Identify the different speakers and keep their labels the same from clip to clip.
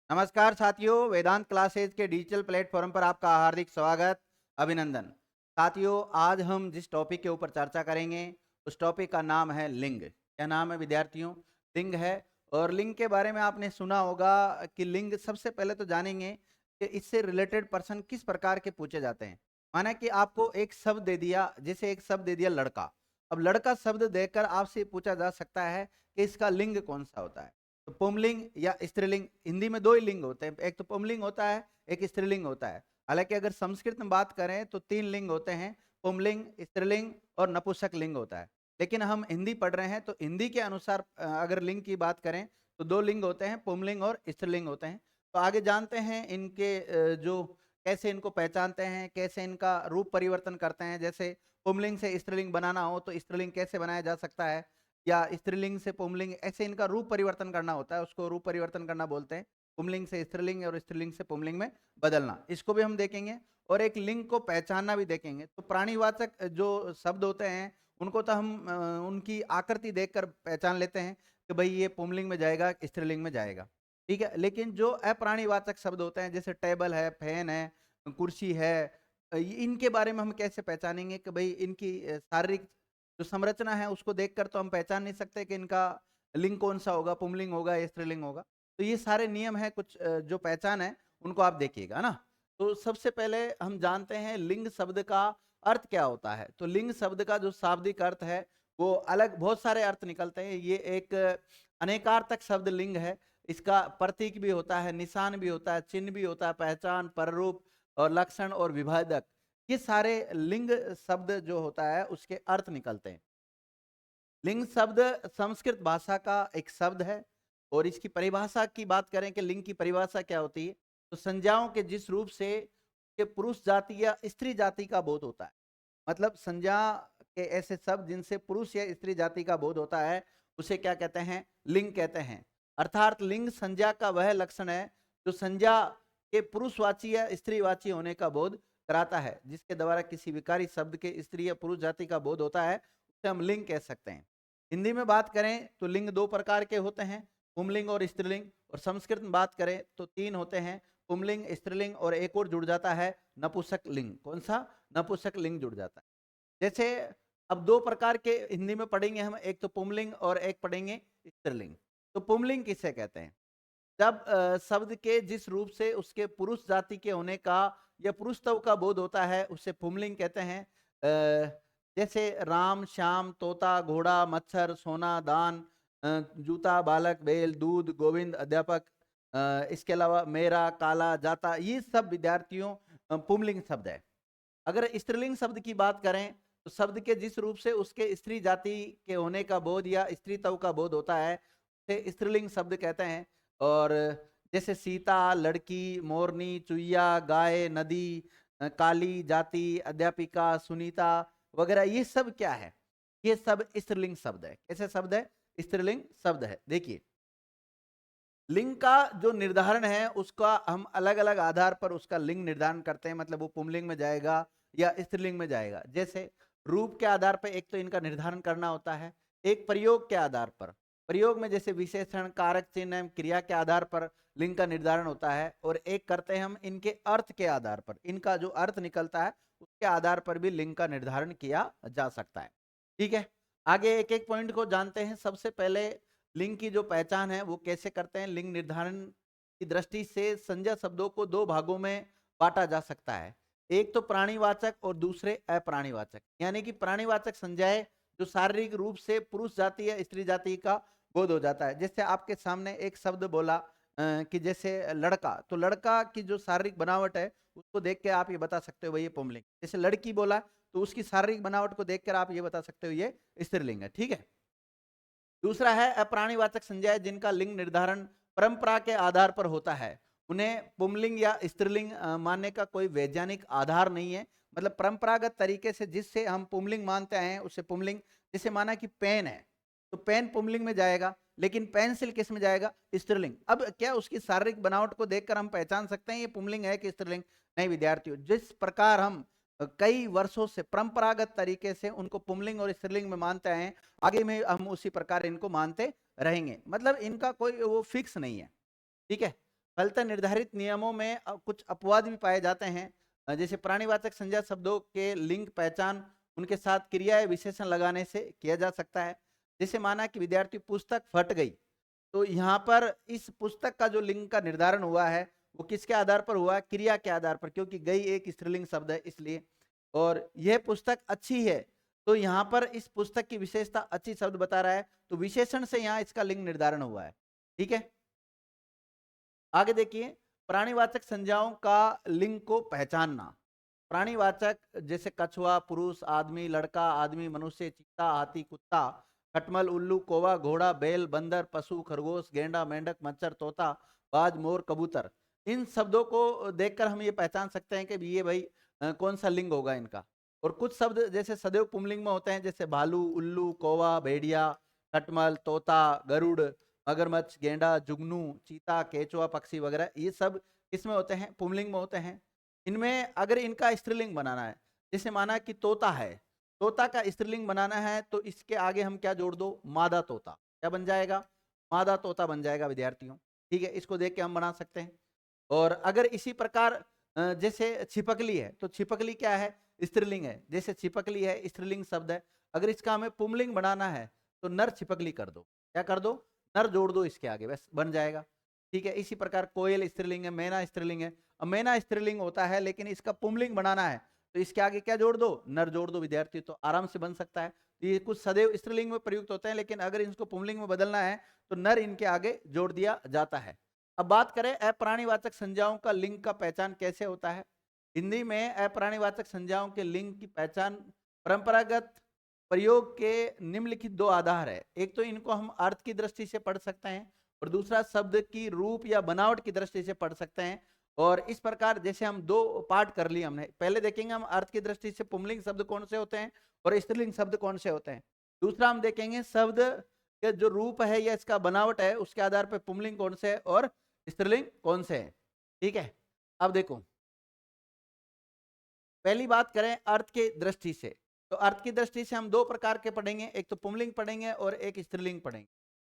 Speaker 1: नमस्कार साथियों, वेदांत क्लासेज के डिजिटल प्लेटफॉर्म पर आपका हार्दिक स्वागत, अभिनंदन। साथियों, आज हम जिस टॉपिक के ऊपर चर्चा करेंगे उस टॉपिक का नाम है लिंग। क्या नाम है विद्यार्थियों? लिंग है। और लिंग के बारे में आपने सुना होगा कि लिंग, सबसे पहले तो जानेंगे कि इससे रिलेटेड पर्सन किस प्रकार के पूछे जाते हैं। माना कि आपको एक शब्द दे दिया, जैसे एक शब्द दे दिया लड़का। अब लड़का शब्द देकर आपसे पूछा जा सकता है कि इसका लिंग कौन सा होता है। तो पुंलिंग या स्त्रीलिंग, हिंदी में दो ही लिंग होते हैं, एक तो पुंलिंग होता है, एक स्त्रीलिंग होता है। हालांकि अगर संस्कृत में बात करें तो तीन लिंग होते हैं, पुंलिंग, स्त्रीलिंग और नपुंसक लिंग होता है। लेकिन हम हिंदी पढ़ रहे हैं तो हिंदी के अनुसार अगर लिंग की बात करें तो दो लिंग होते हैं, पुंलिंग और स्त्रीलिंग होते हैं। तो आगे जानते हैं इनके जो कैसे इनको पहचानते हैं, कैसे इनका रूप परिवर्तन करते हैं। जैसे पुंलिंग से स्त्रीलिंग बनाना हो तो स्त्रीलिंग कैसे बनाया जा सकता है, या स्त्रीलिंग से पुंलिंग, ऐसे इनका रूप परिवर्तन करना होता है, उसको रूप परिवर्तन करना बोलते हैं। पुंलिंग से स्त्रीलिंग और स्त्रीलिंग से पुंलिंग में बदलना, इसको भी हम देखेंगे। और एक लिंग को पहचानना भी देखेंगे। तो प्राणीवाचक जो शब्द होते हैं उनको तो हम उनकी आकृति देखकर पहचान लेते हैं कि भाई ये पुंलिंग में जाएगा, स्त्रीलिंग में जाएगा। ठीक है। लेकिन जो अप्राणीवाचक शब्द होते हैं, जैसे टेबल है, फैन है, कुर्सी है, इनके बारे में हम कैसे पहचानेंगे कि भाई इनकी शारीरिक जो संरचना है उसको देखकर तो हम पहचान नहीं सकते कि इनका लिंग कौन सा होगा, पुंलिंग होगा या स्त्रीलिंग होगा। तो ये सारे नियम है, कुछ जो पहचान है उनको आप देखिएगा ना। तो सबसे पहले हम जानते हैं लिंग शब्द का अर्थ क्या होता है। तो लिंग शब्द का जो शाब्दिक अर्थ है वो अलग बहुत सारे अर्थ निकलते हैं। ये एक अनेकार्थक शब्द लिंग है। इसका प्रतीक भी होता है, निशान भी होता है, चिन्ह भी होता है, पहचान, पररूप और लक्षण और विभेदक, ये सारे लिंग शब्द जो होता है उसके अर्थ निकलते हैं। लिंग शब्द संस्कृत भाषा का एक शब्द है। और इसकी परिभाषा की बात करें कि लिंग की परिभाषा क्या होती है, तो संज्ञाओं के जिस रूप से के पुरुष जाति या स्त्री जाति का बोध होता है। मतलब संज्ञा के ऐसे शब्द जिनसे पुरुष या स्त्री जाति का बोध होता है उसे क्या कहते हैं? लिंग कहते हैं। अर्थात लिंग संज्ञा का वह लक्षण है जो संज्ञा के पुरुषवाची या स्त्रीवाची होने का बोध कराता है। जिसके द्वारा किसी विकारी शब्द के स्त्री या पुरुष जाति का बोध होता है उसे हम लिंग कह सकते हैं। हिंदी में बात करें तो लिंग दो प्रकार के होते हैं, पुंलिंग और स्त्रीलिंग। और संस्कृत में बात करें तो तीन होते हैं, पुंलिंग, स्त्रीलिंग और एक और जुड़ जाता है नपुंसक लिंग। कौन सा? नपुंसक लिंग जुड़ जाता है। जैसे अब दो प्रकार के हिंदी में पढ़ेंगे हम, एक तो पुंलिंग और एक पढ़ेंगे स्त्रीलिंग। तो पुंलिंग किसे कहते हैं? जब शब्द के जिस रूप से उसके पुरुष जाति के होने का या पुरुषत्व का बोध होता है उसे पुंलिंग कहते हैं। जैसे राम, श्याम, तोता, घोड़ा, मच्छर, सोना, दान, जूता, बालक, बैल, दूध, गोविंद, अध्यापक, इसके अलावा मेरा, काला, जाता, ये सब विद्यार्थियों पुंलिंग शब्द है। अगर स्त्रीलिंग शब्द की बात करें तो शब्द के जिस रूप से उसके स्त्री जाति के होने का बोध या स्त्रीत्व का बोध होता है उसे स्त्रीलिंग शब्द कहते हैं। और जैसे सीता, लड़की, मोरनी, चुईया, गाय, नदी, काली, जाति, अध्यापिका, सुनीता वगैरह, ये सब क्या है? ये सब स्त्रीलिंग शब्द है। कैसे शब्द है? स्त्रीलिंग शब्द है। देखिए, लिंग का जो निर्धारण है उसका हम अलग अलग आधार पर उसका लिंग निर्धारण करते हैं। मतलब वो पुंलिंग में जाएगा या स्त्रीलिंग में जाएगा। जैसे रूप के आधार पर एक तो इनका निर्धारण करना होता है, एक प्रयोग के आधार पर। प्रयोग में जैसे विशेषण, कारक चिन्ह एवं क्रिया के आधार पर लिंग का निर्धारण होता है। और एक करते हैं हम इनके अर्थ के आधार पर, इनका जो अर्थ निकलता है उसके आधार पर भी लिंग का निर्धारण किया जा सकता है। ठीक है। आगे एक एक पॉइंट को जानते हैं। सबसे पहले लिंग की जो पहचान है वो कैसे करते हैं। लिंग निर्धारण की दृष्टि से संज्ञा शब्दों को दो भागों में बांटा जा सकता है, एक तो प्राणीवाचक और दूसरे अप्राणीवाचक। यानी कि प्राणीवाचक संज्ञाएं जो शारीरिक रूप से पुरुष जाति या स्त्री जाति का बोध हो जाता है। जैसे आपके सामने एक शब्द बोला कि जैसे लड़का, तो लड़का की जो शारीरिक बनावट है उसको देख के आप ये बता सकते हो भाई ये पुंलिंग। जैसे लड़की बोला तो उसकी शारीरिक बनावट को देखकर आप ये बता सकते हो ये स्त्रीलिंग है। ठीक है। दूसरा है अप्राणीवाचक संज्ञाएं जिनका लिंग निर्धारण परंपरा के आधार पर होता है। उन्हें पुंलिंग या स्त्रीलिंग मानने का कोई वैज्ञानिक आधार नहीं है। मतलब परंपरागत तरीके से जिससे हम पुंलिंग मानते हैं उसे पुंलिंग। जैसे माना कि पेन है तो पेन पुंलिंग में जाएगा, लेकिन पेंसिल किस में जाएगा? स्त्रीलिंग। अब क्या उसकी शारीरिक बनावट को देखकर हम पहचान सकते हैं ये पुंलिंग है कि स्त्रीलिंग? नहीं विद्यार्थियों, जिस प्रकार हम कई वर्षों से परंपरागत तरीके से उनको पुंलिंग और स्त्रीलिंग में मानते हैं, आगे में हम उसी प्रकार इनको मानते रहेंगे। मतलब इनका कोई वो फिक्स नहीं है। ठीक है। फलतः निर्धारित नियमों में कुछ अपवाद भी पाए जाते हैं। जैसे प्राणीवाचक संज्ञा शब्दों के लिंग पहचान उनके साथ क्रिया या विशेषण लगाने से किया जा सकता है। जैसे माना कि विद्यार्थी पुस्तक फट गई, तो यहाँ पर इस पुस्तक का जो लिंग का निर्धारण हुआ है वो किसके आधार पर हुआ? क्रिया के आधार पर, क्योंकि गई एक स्त्रीलिंग शब्द है इसलिए। और यह पुस्तक अच्छी है, तो यहाँ पर इस पुस्तक की विशेषता अच्छी शब्द बता रहा है, तो विशेषण से यहाँ इसका लिंग निर्धारण हुआ है। ठीक है, आगे देखिए, प्राणीवाचक संज्ञाओं का लिंग को पहचानना। प्राणीवाचक जैसे कछुआ, पुरुष, आदमी, लड़का, आदमी, मनुष्य, चीता, हाथी, कुत्ता, खटमल, उल्लू, कौवा, घोड़ा, बैल, बंदर, पशु, खरगोश, गेंडा, मेंढक, मच्छर, तोता, बाज, मोर, कबूतर, इन शब्दों को देखकर हम ये पहचान सकते हैं कि ये भाई कौन सा लिंग होगा इनका। और कुछ शब्द जैसे सदैव पुंलिंग में होते हैं, जैसे भालू, उल्लू, कौवा, भेड़िया, खटमल, तोता, गरुड़, मगरमच्छ, गेंडा, जुगनू, चीता, केचुआ पक्षी वगैरह, ये सब किसमें होते हैं? पुंलिंग में होते हैं। इनमें अगर इनका स्त्रीलिंग बनाना है, जैसे माना कि तोता है, तोता का स्त्रीलिंग बनाना है तो इसके आगे हम क्या जोड़ दो? मादा तोता। क्या बन जाएगा? मादा तोता बन जाएगा विद्यार्थियों। ठीक है, इसको देख के हम बना सकते हैं। और अगर इसी प्रकार जैसे छिपकली है, तो छिपकली क्या है? स्त्रीलिंग है। जैसे छिपकली है, स्त्रीलिंग शब्द है, अगर इसका हमें पुंलिंग बनाना है तो नर छिपकली कर दो। क्या कर दो? नर जोड़ दो इसके आगे, बस बन जाएगा। ठीक है, इसी प्रकार कोयल स्त्रीलिंग है, मैना स्त्रीलिंग है। अब मैना स्त्रीलिंग होता है, लेकिन इसका पुंलिंग बनाना है तो इसके आगे क्या जोड़ दो? नर जोड़ दो विद्यार्थी, तो आराम से बन सकता है। ये कुछ सदैव स्त्रीलिंग में प्रयुक्त होते हैं, लेकिन अगर इनको पुंलिंग में बदलना है तो नर इनके आगे जोड़ दिया जाता है। अब बात करें अप्राणीवाचक संज्ञाओं का लिंग का पहचान कैसे होता है। हिंदी में अप्राणीवाचक संज्ञाओं के लिंग की पहचान परंपरागत प्रयोग के निम्नलिखित दो आधार है। एक तो इनको हम अर्थ की दृष्टि से पढ़ सकते हैं, और दूसरा शब्द की रूप या बनावट की दृष्टि से पढ़ सकते हैं। और इस प्रकार जैसे हम दो पार्ट कर लिए हमने, पहले देखेंगे हम अर्थ की दृष्टि से पुंलिंग शब्द कौन से होते हैं और स्त्रीलिंग शब्द कौन से होते हैं। दूसरा हम देखेंगे शब्द के जो रूप है या इसका बनावट है उसके आधार पर पुंलिंग कौन से है और स्त्रीलिंग कौन से है। ठीक है, अब देखो, पहली बात करें अर्थ की दृष्टि से, तो अर्थ की दृष्टि से हम दो प्रकार के पढ़ेंगे, एक तो पुंलिंग पढ़ेंगे और एक स्त्रीलिंग पढ़ेंगे।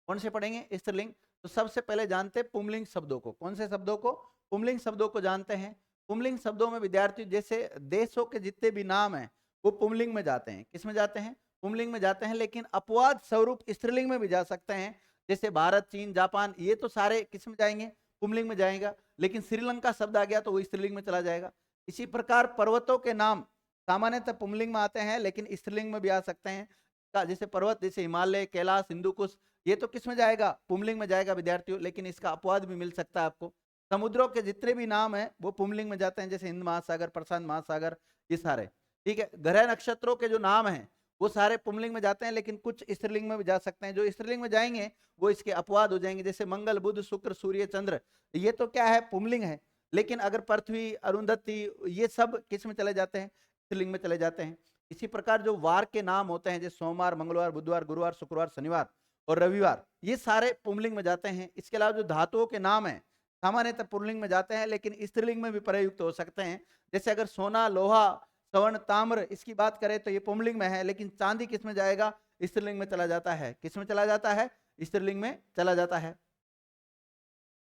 Speaker 1: कौन से पढ़ेंगे? स्त्रीलिंग। तो सबसे पहले जानते हैं पुंलिंग शब्दों को। कौन से शब्दों को? पुंलिंग शब्दों को जानते हैं। पुंलिंग शब्दों में विद्यार्थी जैसे देशों के जितने भी नाम हैं वो पुंलिंग में जाते हैं। किस में जाते हैं? पुंलिंग में जाते हैं, लेकिन अपवाद स्वरूप स्त्रीलिंग में भी जा सकते हैं। जैसे भारत, चीन, जापान, ये तो सारे किस में जाएंगे? पुंलिंग में जाएगा। लेकिन श्रीलंका शब्द आ गया तो वो स्त्रीलिंग में चला जाएगा। इसी प्रकार पर्वतों के नाम सामान्यतः पुंलिंग में आते हैं, लेकिन स्त्रीलिंग में भी आ सकते हैं। जैसे पर्वत, जैसे हिमालय, कैलाश, हिंदुकुश, ये तो किस में जाएगा? पुंलिंग में जाएगा विद्यार्थियों, लेकिन इसका अपवाद भी मिल सकता है आपको। समुद्रों के जितने भी नाम हैं वो पुंलिंग में जाते हैं, जैसे हिंद महासागर, प्रशांत महासागर, ये सारे। ठीक है, ग्रह नक्षत्रों के जो नाम हैं वो सारे पुंलिंग में जाते हैं, लेकिन कुछ स्त्रीलिंग में भी जा सकते हैं। जो स्त्रीलिंग में जाएंगे वो इसके अपवाद हो जाएंगे, जैसे मंगल, बुध, शुक्र, सूर्य, चंद्र, ये तो क्या है? पुंलिंग है। लेकिन अगर पृथ्वी, अरुंधति, ये सब किस में चले जाते हैं? स्त्रीलिंग में चले जाते हैं। इसी प्रकार जो वार के नाम होते हैं, जैसे सोमवार, मंगलवार, बुधवार, गुरुवार, शुक्रवार, शनिवार और रविवार, ये सारे पुंलिंग में जाते हैं। इसके अलावा जो धातुओं के नाम हैं सामान्यतः पुल्लिंग में जाते हैं, लेकिन स्त्रीलिंग में भी प्रयुक्त हो सकते हैं। जैसे अगर सोना, लोहा, स्वर्ण, ताम्र, इसकी बात करें तो ये पुंलिंग में है, लेकिन चांदी किस में जाएगा? स्त्रीलिंग में चला जाता है। किस में चला जाता है? स्त्रीलिंग में चला जाता है।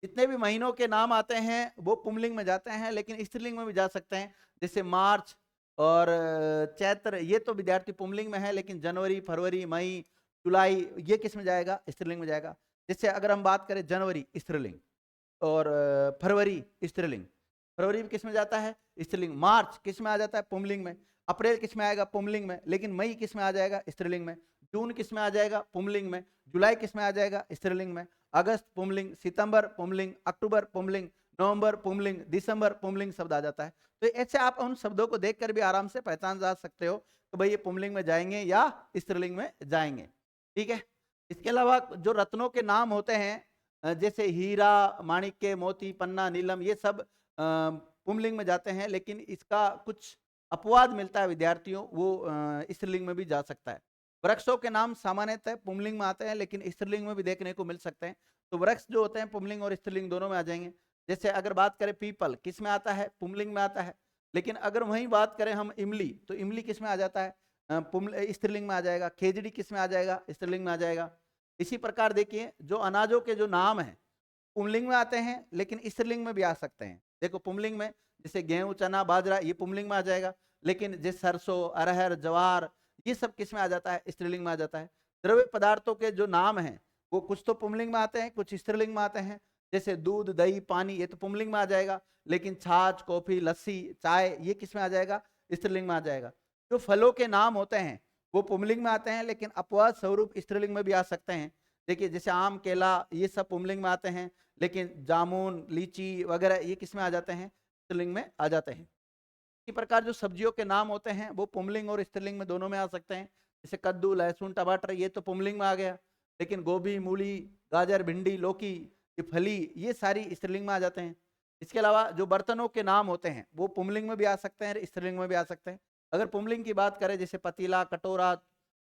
Speaker 1: जितने भी महीनों के नाम आते हैं वो पुंलिंग में जाते हैं, लेकिन स्त्रीलिंग में भी जा सकते हैं। जैसे मार्च और चैत्र, ये तो विद्यार्थी पुंलिंग में है, लेकिन जनवरी, फरवरी, मई, जुलाई, ये किस में जाएगा? स्त्रीलिंग में जाएगा। जैसे अगर हम बात करें जनवरी, स्त्रीलिंग, और फरवरी, स्त्रीलिंग, फरवरी भी किस में जाता है? स्त्रीलिंग। मार्च किस में आ जाता है? पुंलिंग में। अप्रैल किस में आएगा? पुंलिंग में। लेकिन मई किस में आ जाएगा? स्त्रीलिंग में। जून किस में आ जाएगा? पुंलिंग में। जुलाई किस में आ जाएगा? स्त्रीलिंग में। अगस्त पुंलिंग, सितंबर पुंलिंग, अक्टूबर पुंलिंग, नवंबर पुंलिंग, दिसंबर पुंलिंग शब्द आ जाता है। तो ऐसे आप उन शब्दों को देखकर भी आराम से पहचान जा सकते हो कि भाई ये पुंलिंग में जाएंगे या स्त्रीलिंग में जाएंगे। ठीक है, इसके अलावा जो रत्नों के नाम होते हैं, जैसे हीरा, माणिक्य, मोती, पन्ना, नीलम, ये सब पुंलिंग में जाते हैं, लेकिन इसका कुछ अपवाद मिलता है विद्यार्थियों, वो स्त्रीलिंग में भी जा सकता है। वृक्षों के नाम सामान्यतः पुंलिंग में आते हैं, लेकिन स्त्रीलिंग में भी देखने को मिल सकते हैं। तो वृक्ष जो होते हैं पुंलिंग और स्त्रीलिंग दोनों में आ जाएंगे। जैसे अगर बात करें पीपल, किस में आता है? पुंलिंग में आता है। लेकिन अगर वहीं बात करें हम इमली, तो इमली किस में आ जाता है? स्त्रीलिंग में आ जाएगा। खेजड़ी किस में आ जाएगा? स्त्रीलिंग में आ जाएगा। इसी प्रकार देखिए जो अनाजों के जो नाम हैं पुंलिंग में आते हैं लेकिन स्त्रीलिंग में भी आ सकते हैं। देखो पुंलिंग में जैसे गेहूं, चना, बाजरा, ये पुंलिंग में आ जाएगा। लेकिन जैसे सरसों, अरहर, ज्वार, ये सब किस में आ जाता है? स्त्रीलिंग में आ जाता है। द्रव्य पदार्थों के जो नाम हैं वो कुछ तो पुंलिंग में आते हैं, कुछ स्त्रीलिंग में आते हैं। जैसे दूध, दही, पानी, ये तो पुंलिंग में आ जाएगा। लेकिन छाछ, कॉफी, लस्सी, चाय, ये किस में आ जाएगा? स्त्रीलिंग में आ जाएगा। जो फलों के नाम होते हैं वो पुंलिंग में आते हैं, लेकिन अपवाद स्वरूप स्त्रीलिंग में भी आ सकते हैं। देखिए जैसे आम, केला, ये सब पुंलिंग में आते हैं, लेकिन जामुन, लीची वगैरह ये किस में आ जाते हैं? स्त्रीलिंग में आ जाते हैं। इसी प्रकार जो सब्जियों के नाम होते हैं वो पुंलिंग और स्त्रीलिंग में दोनों में आ सकते हैं। जैसे कद्दू, लहसुन, टमाटर, ये तो पुंलिंग में आ गया। लेकिन गोभी, मूली, गाजर, भिंडी, लौकी, ये फली, ये सारी स्त्रीलिंग में आ जाते हैं। इसके अलावा जो बर्तनों के नाम होते हैं वो पुंलिंग में भी आ सकते हैं, स्त्रीलिंग में भी आ सकते हैं। अगर पुंलिंग की बात करें, जैसे पतीला, कटोरा,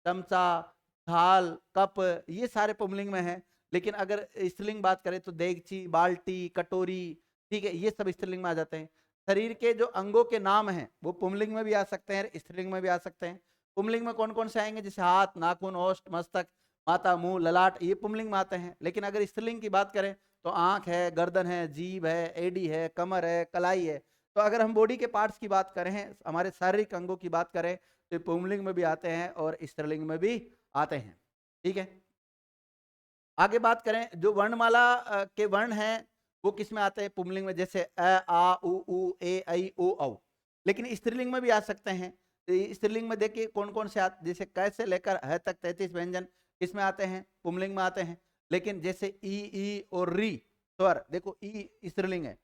Speaker 1: चमचा, थाल, कप, ये सारे पुंलिंग में है। लेकिन अगर स्त्रीलिंग बात करें तो देगची, बाल्टी, कटोरी, ठीक है, ये सब स्त्रीलिंग में आ जाते हैं। शरीर के जो अंगों के नाम हैं वो पुंलिंग में भी आ सकते हैं, स्त्रीलिंग में भी आ सकते हैं। पुंलिंग में कौन कौन से आएंगे? जैसे हाथ, नाखून, ओष्ठ, मस्तक, माथा, मुंह, ललाट, ये पुंलिंग में आते हैं। लेकिन अगर स्त्रीलिंग की बात करें तो आंख है, गर्दन है, जीभ है, एडी है, कमर है, कलाई है। तो अगर हम बॉडी के पार्ट्स की बात करें, हमारे शारीरिक अंगों की बात करें, तो पुंलिंग में भी आते हैं और स्त्रीलिंग में भी आते हैं। ठीक है, आगे बात करें, जो वर्णमाला के वर्ण हैं वो किस में आते हैं? पुंलिंग में। जैसे अ, आ, उ, ए, ऐ, ओ, औ। लेकिन स्त्रीलिंग में भी आ सकते हैं। तो ये स्त्रीलिंग में देखिए कौन कौन से आते, जैसे क से लेकर ह तक 33 व्यंजन किस में आते हैं? पुंलिंग में आते हैं। लेकिन जैसे ई और री स्वर, देखो ई स्त्रीलिंग है,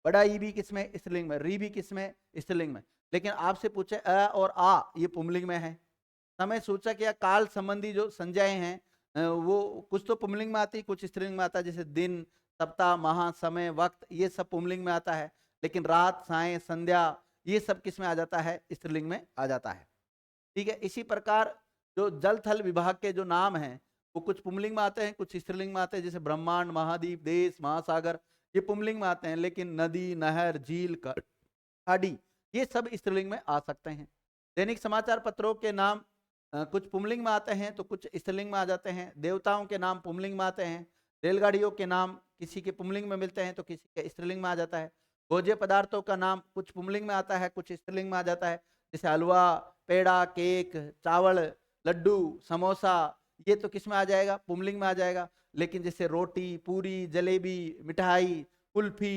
Speaker 1: बड़ा ई भी किस में? स्त्रीलिंग में। री भी किस में? स्त्रीलिंग में। लेकिन आपसे पूछे अ और आ, ये पुंलिंग में है। समय सूचक या काल संबंधी जो संज्ञाएं हैं वो कुछ तो पुंलिंग में आती, कुछ स्त्रीलिंग में आता है। जैसे दिन, सप्ताह, माह, समय, वक्त, ये सब पुंलिंग में आता है। लेकिन रात, साय, संध्या, ये सब किस में आ जाता है? स्त्रीलिंग में आ जाता है। ठीक है, इसी प्रकार जो जल थल विभाग के जो नाम हैं वो कुछ पुंलिंग में आते हैं, कुछ स्त्रीलिंग में आते हैं। जैसे ब्रह्मांड, महाद्वीप, देश, महासागर, ये पुंलिंग में आते हैं। लेकिन नदी, नहर, झील, खाड़ी, ये सब स्त्रीलिंग में आ सकते हैं। दैनिक समाचार पत्रों के नाम कुछ पुंलिंग में आते हैं तो कुछ स्त्रीलिंग में आ जाते हैं। देवताओं के नाम पुंलिंग में आते हैं। रेलगाड़ियों के नाम किसी के पुंलिंग में मिलते हैं तो किसी के स्त्रीलिंग में आ जाता है। भोज्य पदार्थों का नाम कुछ पुंलिंग में आता है, कुछ स्त्रीलिंग में आ जाता है। जैसे हलवा, पेड़ा, केक, चावल, लड्डू, समोसा, ये तो किस में आ जाएगा? पुंलिंग में आ जाएगा। लेकिन जैसे रोटी, पूरी, जलेबी, मिठाई, कुल्फी,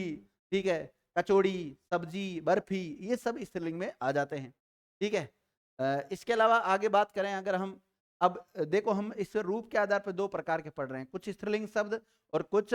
Speaker 1: ठीक है, कचौड़ी, सब्जी, बर्फी, ये सब स्त्रीलिंग में आ जाते हैं। ठीक है, इसके अलावा आगे बात करें अगर हम, अब देखो हम इस रूप के आधार पर दो प्रकार के पढ़ रहे हैं, कुछ स्त्रीलिंग शब्द और कुछ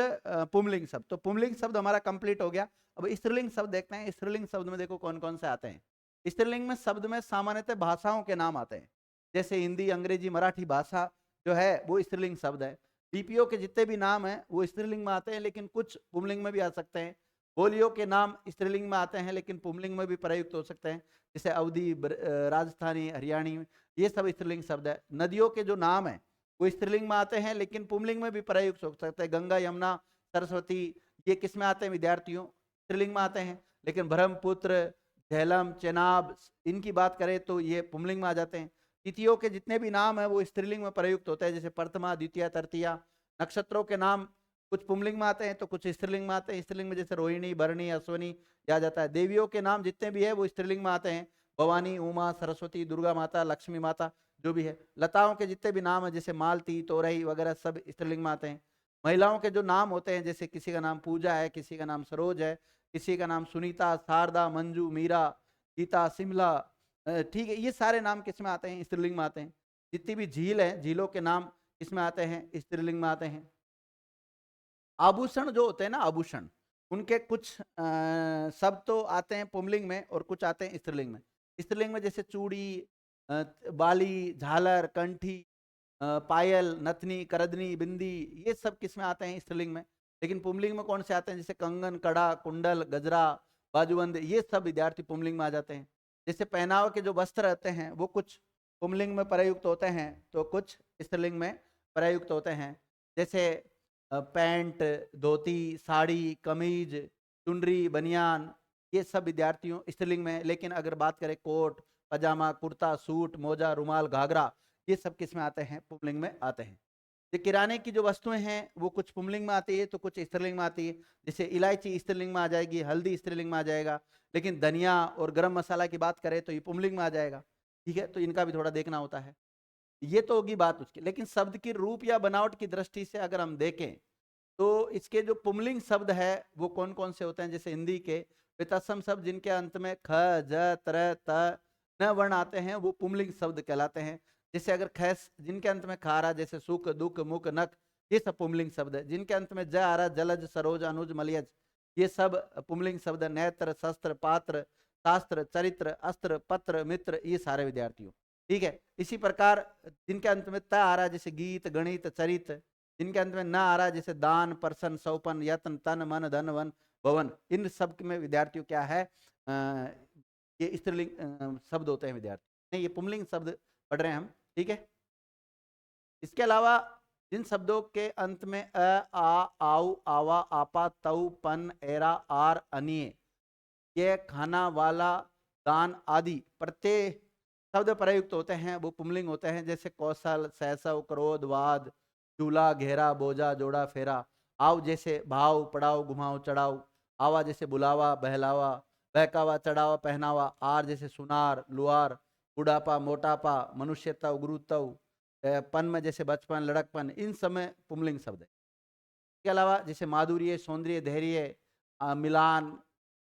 Speaker 1: पुंलिंग शब्द। तो पुंलिंग शब्द हमारा कंप्लीट हो गया। अब स्त्रीलिंग शब्द देखते हैं। स्त्रीलिंग शब्द में देखो कौन कौन से आते हैं। स्त्रीलिंग में शब्द में सामान्यतः भाषाओं के नाम आते हैं। जैसे हिंदी, अंग्रेजी, मराठी भाषा जो है वो स्त्रीलिंग शब्द है। बीपीओ के जितने भी नाम हैं वो स्त्रीलिंग में आते हैं, लेकिन कुछ पुंलिंग में भी आ सकते हैं। बोलियों के नाम स्त्रीलिंग में आते हैं लेकिन पुंलिंग में भी प्रयुक्त हो सकते हैं। जैसे अवधी, राजस्थानी, हरियाणी, ये सब स्त्रीलिंग शब्द है। नदियों के जो नाम है वो स्त्रीलिंग में आते हैं लेकिन पुंलिंग में भी प्रयुक्त हो सकते हैं। गंगा, यमुना, सरस्वती, ये किस में आते हैं विद्यार्थियों? स्त्रीलिंग में आते हैं। लेकिन ब्रह्मपुत्र, झेलम, चेनाब, इनकी बात करें तो ये पुंलिंग में आ जाते हैं। तिथियों के जितने भी नाम है वो स्त्रीलिंग में प्रयुक्त होते हैं। जैसे प्रथमा, द्वितीया, तृतीया। नक्षत्रों के नाम कुछ पुंलिंग में आते हैं तो कुछ स्त्रीलिंग में आते हैं। स्त्रीलिंग में जैसे रोहिणी, भरणी, अश्वनी आ जाता है। देवियों के नाम जितने भी है वो स्त्रीलिंग में आते हैं। भवानी, उमा, सरस्वती, दुर्गा माता, लक्ष्मी माता, जो भी है। लताओं के जितने भी नाम है जैसे मालती, तोरई वगैरह सब स्त्रीलिंग में आते हैं। महिलाओं के जो नाम होते हैं, जैसे किसी का नाम पूजा है, किसी का नाम सरोज है, किसी का नाम सुनीता, शारदा, मंजू, मीरा, गीता, शिमला, ठीक है, ये सारे नाम किस में आते हैं? स्त्रीलिंग में आते हैं। जितनी भी झील है, झीलों के नाम किसमें आते हैं? स्त्रीलिंग में आते हैं। आभूषण जो होते हैं ना, आभूषण, उनके कुछ शब्द तो आते हैं पुंलिंग में और कुछ आते हैं स्त्रीलिंग में। स्त्रीलिंग में जैसे चूड़ी, बाली, झालर, कंठी, पायल, नथनी, करदनी, बिंदी, ये सब किस में आते हैं? स्त्रीलिंग में। लेकिन पुंलिंग में कौन से आते हैं? जैसे कंगन, कड़ा, कुंडल, गजरा, बाजूबंद, ये सब विद्यार्थी पुंलिंग में आ जाते हैं। जैसे पहनाव के जो वस्त्र रहते हैं वो कुछ पुंलिंग में प्रयुक्त होते हैं तो कुछ स्त्रीलिंग में प्रयुक्त होते हैं। जैसे पैंट, धोती, साड़ी, कमीज, चुनरी, बनियान, ये सब विद्यार्थियों स्त्रीलिंग में है। लेकिन अगर बात करें कोट, पजामा, कुर्ता, सूट, मोजा, रुमाल, घाघरा, ये सब किस में आते हैं? पुंलिंग में आते हैं। ये किराने की जो वस्तुएं हैं वो कुछ पुंलिंग में आती है तो कुछ स्त्रीलिंग में आती है। जैसे इलायची स्त्रीलिंग में आ जाएगी, हल्दी स्त्रीलिंग में आ जाएगा, लेकिन धनिया और गरम मसाला की बात करें तो ये पुंलिंग में आ जाएगा। ठीक है, तो इनका भी थोड़ा देखना होता है। ये तो होगी बात उसकी, लेकिन शब्द की रूप या बनावट की दृष्टि से अगर हम देखें तो इसके जो पुंलिंग शब्द है वो कौन कौन से होते हैं। जैसे हिंदी के वितस्सम शब्द जिनके अंत में ख, ज, त्र, त, न वर्ण आते हैं वो पुंलिंग शब्द कहलाते हैं। जैसे अगर खैस जिनके अंत में खा आ रहा, जैसे सुख, दुख, मुख, नख, ये सब पुंलिंग शब्द है। जिनके अंत में ज आ रहा, जलज, सरोज, अनुज, मलयज, ये सब पुंलिंग शब्द है। नेत्र, शस्त्र, पात्र, शास्त्र, चरित्र, अस्त्र, पत्र, मित्र, ये सारे विद्यार्थियों। ठीक है, इसी प्रकार जिनके अंत में त आ रहा है, जैसे गीत, गणित, चरित, जिनके अंत में न आ रहा है, जैसे दान, प्रसन, सौपन, यत्न, तन, मन, धन, वन, भवन, इन सब में विद्यार्थियों क्या है, ये स्त्रीलिंग शब्द होते हैं विद्यार्थी, नहीं ये पुंलिंग शब्द पढ़ रहे हैं हम। ठीक है, इसके अलावा जिन शब्दों के अंत में आ, आउ, आवा, आपा, तऊ, पन, एरा, आर, अनिय, ये, खाना वाला, दान आदि प्रत्यय शब्द प्रयुक्त होते हैं वो पुंलिंग होते हैं। जैसे कौशल, सैसव, क्रोध, वाद, चूल्हा, घेरा, बोझा, जोड़ा, फेरा। आव जैसे भाव, पड़ाव, घुमाव, चढ़ाव। आवा जैसे बुलावा, बहलावा, बहकावा, चढ़ावा, पहनावा। आर जैसे सुनार, लुआर, बुढ़ापा, मोटापा, मनुष्यता, गुरुत्व। पन में जैसे बचपन, लड़कपन, इन समय पुंलिंग शब्द है। इसके अलावा जैसे माधुर्य, सौंदर्य, धैर्य, मिलान,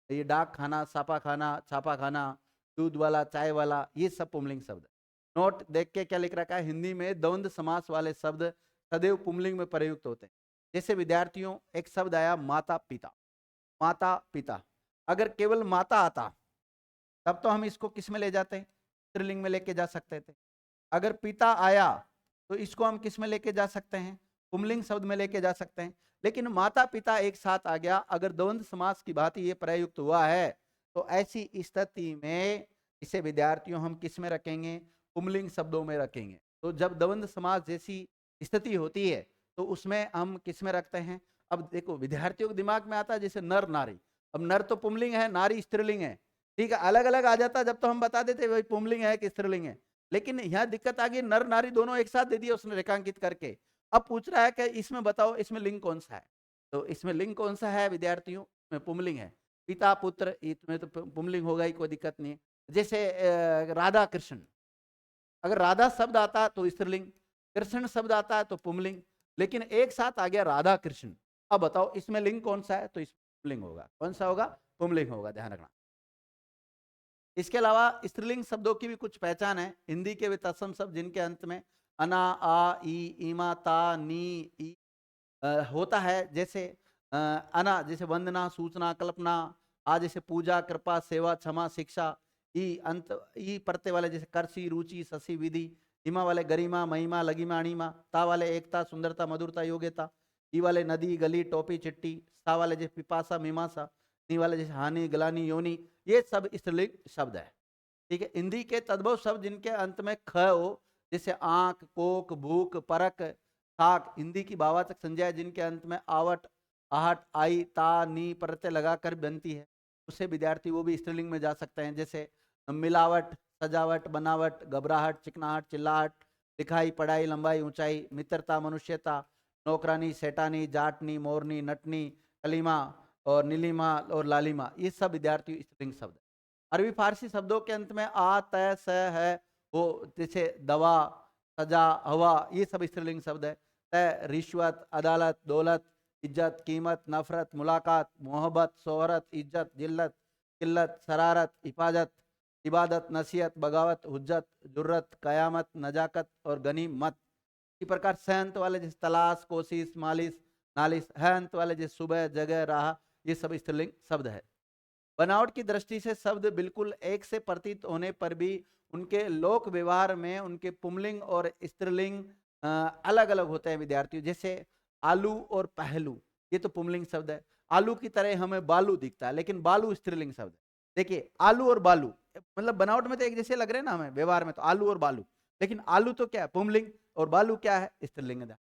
Speaker 1: ये डाक खाना, छापा खाना, छापा खाना, दूध वाला, चाय वाला, ये सब पुंलिंग शब्द है। नोट देख के क्या लिख रखा है, हिंदी में द्वंद्व समास वाले शब्द सदैव पुंलिंग में प्रयुक्त होते हैं। जैसे विद्यार्थियों एक शब्द आया माता पिता, माता पिता, अगर केवल माता आता तब तो हम इसको किस में ले जाते हैं, स्त्रीलिंग में लेके जा सकते थे। अगर पिता आया तो इसको हम किस में लेके जा सकते हैं, पुंलिंग शब्द में लेके जा सकते हैं। लेकिन माता पिता एक साथ आ गया, अगर द्वंद्व समास की भांति ये प्रयुक्त हुआ है तो ऐसी स्थिति में इसे विद्यार्थियों हम किस में रखेंगे, पुंलिंग शब्दों में रखेंगे। तो जब द्वंद्व समास जैसी स्थिति होती है तो उसमें हम किस में रखते हैं। अब देखो विद्यार्थियों के दिमाग में आता है जैसे नर नारी, अब नर तो पुंलिंग है, नारी स्त्रीलिंग है। ठीक है, अलग अलग आ जाता जब तो हम बता देते भाई पुंलिंग है कि स्त्रीलिंग है। लेकिन यहाँ दिक्कत आ गई, नर नारी दोनों एक साथ दे दिया उसने रेखांकित करके। अब पूछ रहा है कि इसमें बताओ इसमें लिंग कौन सा है। तो इसमें लिंग कौन सा है विद्यार्थियों, इसमें पुंलिंग है। पिता पुत्र इसमें तो पुंलिंग होगा ही, कोई दिक्कत नहीं है। जैसे राधा कृष्ण, अगर राधा शब्द आता तो स्त्रीलिंग, कृष्ण शब्द आता है तो पुंलिंग, लेकिन एक साथ आ गया राधा कृष्ण। अब बताओ इसमें लिंग कौन सा है, तो इसमें पुंलिंग होगा। कौन सा होगा, पुंलिंग होगा, ध्यान रखना। इसके अलावा स्त्रीलिंग शब्दों की भी कुछ पहचान है। हिंदी के वे तत्सम शब्द जिनके अंत में अना, आ, ई, ईमा, ता, नी, ई होता है। जैसे अना जैसे वंदना, सूचना, कल्पना। आ जैसे पूजा, कृपा, सेवा, क्षमा, शिक्षा। ई अंत, ई प्रत्यय वाले जैसे कर्षि, रुचि, शशि, विधि। इमा वाले गरिमा, महिमा, लगिमा, अणिमा। ता वाले एकता, सुंदरता, मधुरता, योग्यता। ई वाले नदी, गली, टोपी, चिट्टी। सा वाले जैसे पिपासा, मीमांसा। नी वाले जैसे हानि, गलानी, योनि। ये सब स्त्रीलिंग शब्द है। ठीक है, हिंदी के तद्भव शब्द जिनके अंत में ख हो, जैसे आंख, कोक, भूख, परक, साक। हिंदी की भावार्थक संज्ञा जिनके अंत में आवट, आहट, आई, ता, नी प्रत्यय लगाकर बनती है, उससे विद्यार्थी वो भी स्त्रीलिंग में जा सकते हैं। जैसे मिलावट, सजावट, बनावट, घबराहट, चिकनाहट, चिल्लाहट, लिखाई, पढ़ाई, लंबाई, ऊंचाई, मित्रता, मनुष्यता, नौकरानी, सेठानी, जाटनी, मोरनी, नटनी, कलीमा और नीलिमा और लालिमा, ये सब विद्यार्थी स्त्रीलिंग शब्द। अरबी फारसी शब्दों के अंत में आ, तय, स है, वो जैसे दवा, सजा, हवा, ये सब स्त्रीलिंग शब्द है। तय रिश्वत, अदालत, दौलत, इज्जत, कीमत, नफरत, मुलाकात, मोहब्बत, शोहरत, इज्जत, जिल्लत, किल्लत, शरारत, हिफाजत, इबादत, नसीहत, बगावत, हुज्जत, जुर्रत, कयामत, नजाकत और गनीमत। इसी प्रकार सहंत वाले जैसे तलाश, कोशिश, मालिश, नालिश। हंत वाले जैसे सुबह, जगह, राह, ये सब स्त्रीलिंग शब्द है। बनावट की दृष्टि से शब्द बिल्कुल एक से प्रतीत होने पर भी उनके लोक व्यवहार में उनके पुंलिंग और स्त्रीलिंग अलग अलग होते हैं विद्यार्थियों। जैसे आलू और पहलू, ये तो पुंलिंग शब्द है। आलू की तरह हमें बालू दिखता है, लेकिन बालू स्त्रीलिंग शब्द है। देखिए आलू और बालू मतलब बनावट में तो एक जैसे लग रहे हैं ना हमें, व्यवहार में तो आलू और बालू, लेकिन आलू तो क्या है, पुंलिंग, और बालू क्या है, स्त्रीलिंग है।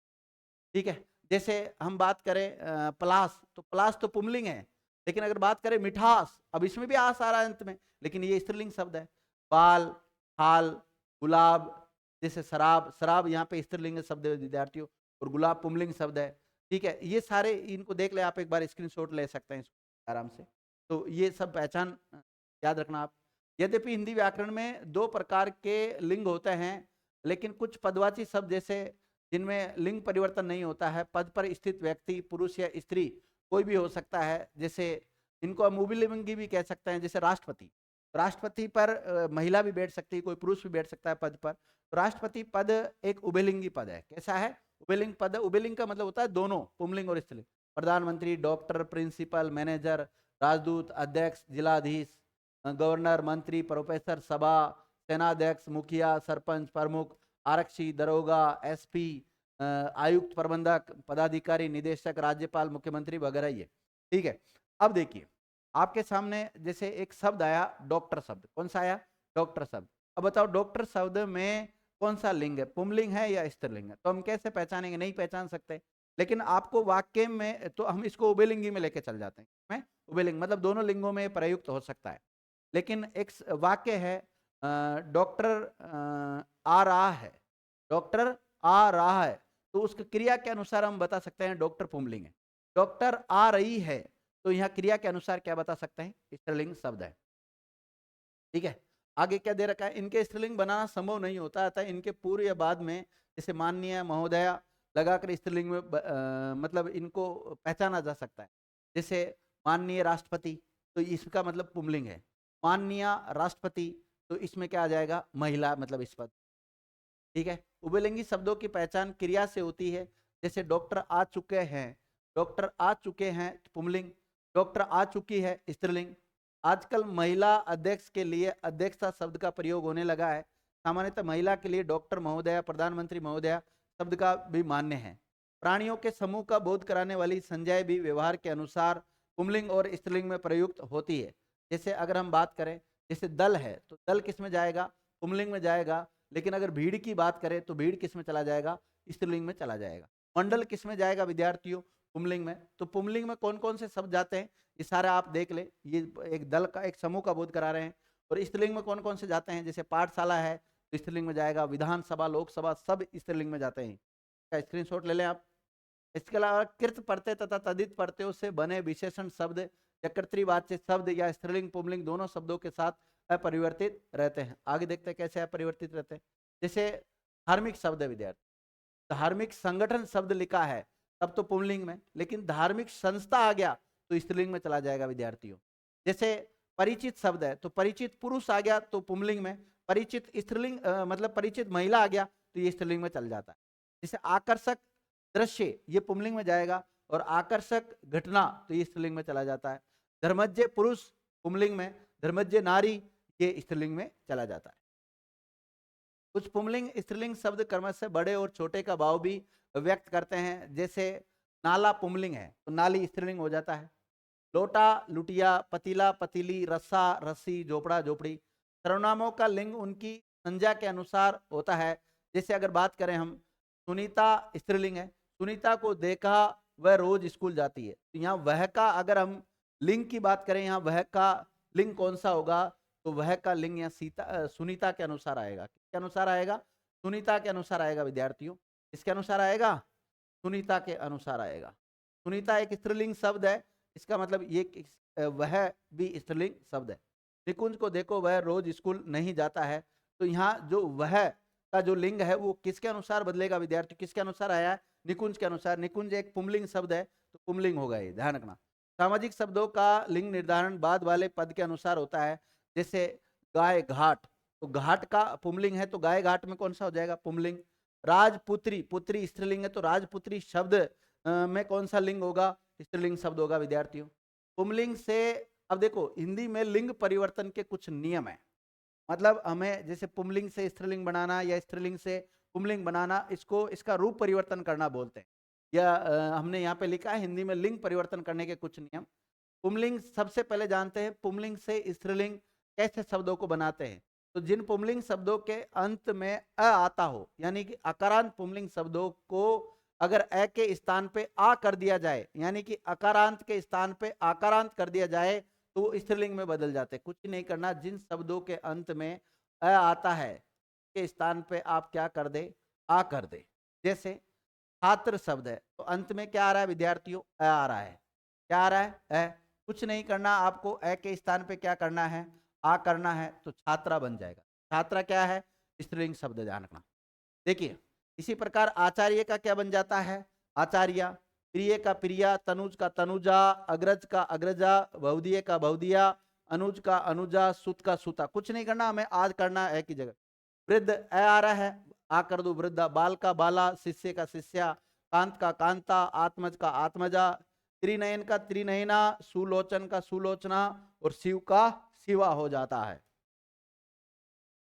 Speaker 1: ठीक है, जैसे हम बात करें पलास, तो पलास तो पुंलिंग है, लेकिन अगर बात करें मिठास, अब इसमें भी आस आ रहा है अंत में, लेकिन ये स्त्रीलिंग शब्द है। बाल, हाल, गुलाब, जैसे शराब, शराब यहाँ पे स्त्रीलिंग शब्द है विद्यार्थियों। और गुलाब पुंलिंग शब्द है। ठीक है, ये सारे इनको देख ले आप, एक बार स्क्रीनशॉट ले सकते हैं इसको आराम से। तो ये सब पहचान याद रखना आप। यद्यपि हिंदी व्याकरण में 2 प्रकार के लिंग होते हैं, लेकिन कुछ पदवाची शब्द जैसे जिनमें लिंग परिवर्तन नहीं होता है, पद पर स्थित व्यक्ति पुरुष या स्त्री कोई भी हो सकता है, जैसे इनको हम उभयलिंगी भी कह सकते हैं। जैसे राष्ट्रपति, राष्ट्रपति पर महिला भी बैठ सकती है, कोई पुरुष भी बैठ सकता है पद पर। तो राष्ट्रपति पद एक उभयलिंगी पद है। कैसा है? उभयलिंग पद है। उभयलिंग का मतलब होता है दोनों, पुंलिंग और स्त्रीलिंग। प्रधानमंत्री, डॉक्टर, प्रिंसिपल, मैनेजर, राजदूत, अध्यक्ष, जिलाधीश, गवर्नर, मंत्री, प्रोफेसर, सभा, सेनाध्यक्ष, मुखिया, सरपंच, प्रमुख, आरक्षी, दरोगा, एसपी, आयुक्त, प्रबंधक, पदाधिकारी, निदेशक, राज्यपाल, मुख्यमंत्री वगैरह ये। ठीक है, अब देखिए आपके सामने जैसे एक शब्द आया डॉक्टर शब्द। कौन सा आया? डॉक्टर शब्द। अब बताओ डॉक्टर शब्द में कौन सा लिंग है, पुंलिंग है या स्त्रीलिंग है? तो हम कैसे पहचानेंगे? नहीं पहचान सकते। लेकिन आपको वाक्य में तो हम इसको उभयलिंगी में लेके चल जाते हैं। मैं उभयलिंग मतलब दोनों लिंगों में प्रयुक्त हो सकता है। लेकिन एक वाक्य है डॉक्टर आ रहा है, डॉक्टर आ रहा है, तो उसकी क्रिया के अनुसार हम बता सकते हैं डॉक्टर पुंलिंग है। डॉक्टर आ रही है, तो यहाँ क्रिया के अनुसार क्या बता सकते हैं? स्त्रीलिंग शब्द है। ठीक है, आगे क्या दे रखा है? इनके स्त्रीलिंग बनाना संभव नहीं होता था। इनके पूर्व या बाद में जैसे माननीय, महोदया लगाकर स्त्रीलिंग में मतलब इनको पहचाना जा सकता है। जैसे माननीय राष्ट्रपति, तो इसका मतलब पुंलिंग है। माननीय राष्ट्रपति, तो इसमें क्या आ जाएगा? महिला, मतलब इस पद। ठीक है, उभयलिंगी शब्दों की पहचान क्रिया से होती है। जैसे डॉक्टर आ चुके हैं, डॉक्टर आ चुके हैं पुंलिंग, डॉक्टर आ चुकी है स्त्रीलिंग। आजकल महिला अध्यक्ष के लिए अध्यक्षता शब्द का प्रयोग होने लगा है। सामान्यतः महिला के लिए डॉक्टर महोदया, प्रधानमंत्री महोदया शब्द का भी मान्य है। प्राणियों के समूह का बोध कराने वाली संज्ञा भी व्यवहार के अनुसार पुंलिंग और स्त्रीलिंग में प्रयुक्त होती है। जैसे अगर हम बात करें, जैसे दल है, तो दल किस में जाएगा? पुंलिंग में जाएगा। लेकिन अगर भीड़ की बात करें तो भीड़ किस में चला जाएगा? स्त्रीलिंग में चला जाएगा। मंडल किस में जाएगा विद्यार्थियों? पुंलिंग में। तो पुंलिंग में कौन कौन से शब्द जाते हैं ये सारा आप देख ले। ये एक दल का, एक समूह का बोध करा रहे हैं। और स्त्रीलिंग में कौन कौन से जाते हैं? जैसे पाठशाला है तो स्त्रीलिंग में जाएगा, विधानसभा, लोकसभा सब स्त्रीलिंग में जाते हैं। का स्क्रीनशॉट ले लें आप। इसके अलावा कृत प्रत्यय तथा तदित प्रत्ययों से बने विशेषण शब्द या कर्तृवाच्य शब्द या स्त्रीलिंग पुंलिंग दोनों शब्दों के साथ अपरिवर्तित रहते हैं। आगे देखते हैं कैसे अपरिवर्तित रहते हैं। जैसे धार्मिक शब्द है विद्यार्थी, धार्मिक संगठन शब्द लिखा है तब तो पुंलिंग में, लेकिन धार्मिक संस्था आ गया तो स्त्रीलिंग में चला जाएगा विद्यार्थियों। जैसे परिचित शब्द है, तो परिचित पुरुष आ गया तो पुंलिंग में, परिचित स्त्रीलिंग मतलब परिचित महिला आ गया तो ये स्त्रीलिंग में चल जाता है। जैसे आकर्षक दृश्य, ये पुंलिंग में जाएगा, और आकर्षक घटना तो ये स्त्रीलिंग में चला जाता है। धर्मज्ञ पुरुष पुंलिंग में, धर्मज्ञ नारी ये स्त्रीलिंग में चला जाता है। कुछ पुंलिंग स्त्रीलिंग शब्द क्रमशः बड़े और छोटे का भाव भी व्यक्त करते हैं। जैसे नाला पुंलिंग है तो नाली स्त्रीलिंग हो जाता है। लोटा, लुटिया, पतीला, पतीली, रस्सा, रस्सी, झोपड़ा, झोपड़ी सर्वनामों का लिंग उनकी संज्ञा के अनुसार होता है। जैसे अगर बात करें हम, सुनीता स्त्रीलिंग है, सुनीता को देखा वह रोज स्कूल जाती है। तो यहाँ वह का अगर हम लिंग की बात करें, यहाँ वह का लिंग कौन सा होगा? तो वह का लिंग यहाँ सुनीता के अनुसार आएगा। किसके अनुसार आएगा? सुनीता के अनुसार आएगा विद्यार्थियों। किसके अनुसार आएगा? सुनीता के अनुसार आएगा। सुनीता एक स्त्रीलिंग शब्द है, इसका मतलब ये वह भी स्त्रीलिंग शब्द है। निकुंज को देखो वह रोज स्कूल नहीं जाता है, तो यहाँ जो वह का जो लिंग है वो किसके अनुसार बदलेगा विद्यार्थी? किसके अनुसार आया? निकुंज के अनुसार। निकुंज एक पुंलिंग शब्द है तो पुंलिंग होगा, ये ध्यान रखना। सामाजिक शब्दों का लिंग निर्धारण बाद वाले पद के अनुसार होता है। जैसे गाय घाट, तो घाट का पुंलिंग है तो गाय घाट में कौन सा हो जाएगा? पुंलिंग। राजपुत्री, पुत्री स्त्रीलिंग है तो राजपुत्री शब्द में कौन सा लिंग होगा? स्त्रीलिंग शब्द होगा विद्यार्थियों। पुंलिंग से, अब देखो हिंदी में लिंग परिवर्तन के कुछ नियम है। मतलब हमें जैसे पुंलिंग से स्त्रीलिंग बनाना या स्त्रीलिंग से पुंलिंग बनाना, इसको इसका रूप परिवर्तन करना बोलते हैं। या हमने यहाँ पे लिखा है हिंदी में लिंग परिवर्तन करने के कुछ नियम। पुंलिंग सबसे पहले जानते हैं पुंलिंग से स्त्रीलिंग कैसे शब्दों को बनाते हैं। तो जिन पुंलिंग शब्दों के अंत में अ आता हो, यानी कि अकारांत पुंलिंग शब्दों को अगर अ के स्थान पे आ कर दिया जाए, यानी कि अकारांत के स्थान पे आकारांत कर दिया जाए, तो वो स्त्रीलिंग में बदल जाते हैं। कुछ नहीं करना, जिन शब्दों के अंत में अ आता है के स्थान पे आप क्या कर दे? आ कर दे। जैसे छात्र शब्द है, तो अंत में क्या आ रहा है विद्यार्थियों? अ आ रहा है। क्या आ रहा है? अ। कुछ नहीं करना आपको, अ के स्थान पे क्या करना है? आ करना है, तो छात्रा बन जाएगा। छात्रा क्या है? स्त्रीलिंग शब्द, ध्यान रखना। देखिए, इसी प्रकार आचार्य का क्या बन जाता है? आचार्या। प्रिय का प्रिया, तनुज का तनुजा, अग्रज का अग्रजा, बहुदीय का बहुदिया, अनुज का अनुजा, सुत का सुता। कुछ नहीं करना, हमें आज करना है की जगह। वृद्ध अ आ रहा है, आ कर दो वृद्धा। बाल का बाला, शिष्य का शिष्या, कांत का कांता, आत्मज का आत्मजा, त्रिनयन का त्रिनयना, सुलोचन का सुलोचना और शिव का शिवा हो जाता है।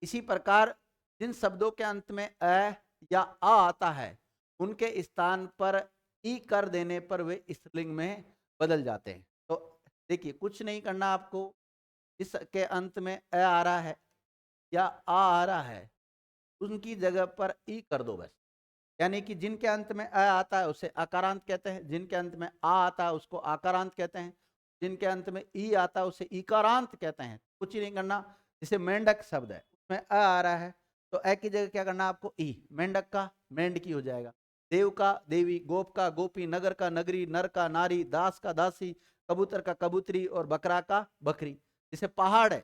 Speaker 1: इसी प्रकार जिन शब्दों के अंत में अ या आ आता है, उनके स्थान पर ई कर देने पर वे स्त्रीलिंग में बदल जाते हैं। तो देखिए, कुछ नहीं करना आपको, इसके अंत में अ आ रहा है या आ रहा है, उनकी जगह पर ई कर दो बस। यानी कि जिनके अंत में अ आता है उसे अकारांत कहते हैं, जिनके अंत में आ आता है उसको आकारांत कहते हैं, जिनके अंत में ई आता है उसे इकारांत कहते हैं। कुछ ही नहीं करना। जैसे मेंढक शब्द है, उसमें अ आ रहा है, तो अ की जगह क्या करना आपको? ई। मेंढक का मेंढकी हो जाएगा। देव का देवी, गोप का गोपी, नगर का नगरी, नर का नारी, दास का दासी, कबूतर का कबूतरी और बकरा का बकरी। जैसे पहाड़ है,